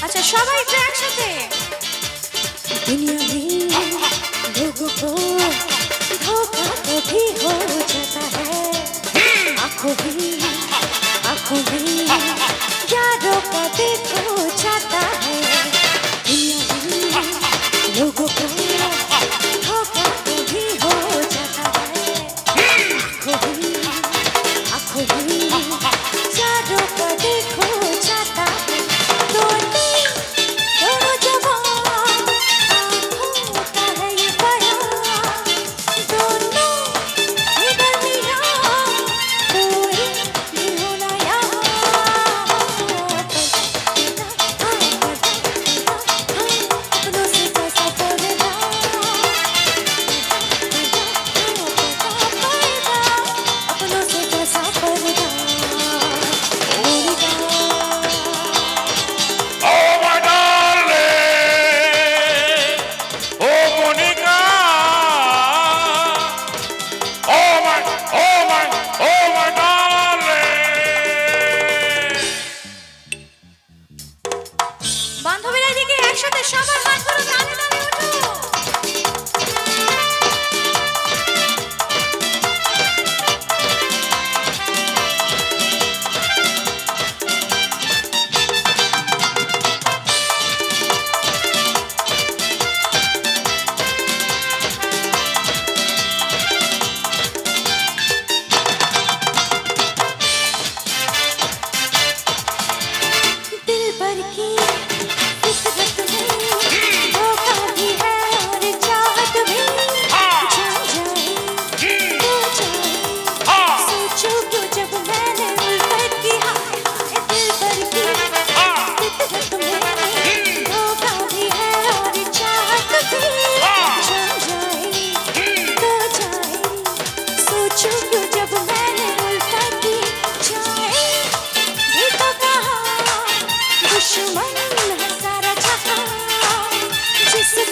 আচ্ছা সবাই একটু একসাথে। दुनिया में लोगों को धोखा कभी हो जाता है, आंखों में यारों का देखो जाता है। दुनिया में लोगों को धोखा कभी हो जाता है, आंखों में यारों का देखो जाता है। दोनों जवान आंखों का है ये बयान, दोनों ही दरमियान कोई भी हो ना यहाँ। अपनों से कैसा पर्दा, अपनों से कैसा पर्दा। Oh my darling, oh Monica, oh my darling. বান্ধবীরা এদিকে একসাথে সবাই হাত ধরে টানে টানে ওঠো। दिल भर की फितरत में धोखा भी है और चाहत भी। जान जाए तो जाए, सोचो क्यों जब मैंने उल्फत की। दिल भर की फितरत में धोखा भी है और चाहत भी। जान जाए तो जाए, सोचो क्यों जब मैंने उल्फत की। जाए भी तो कहा दुश्मन है सारा जहां, जिससे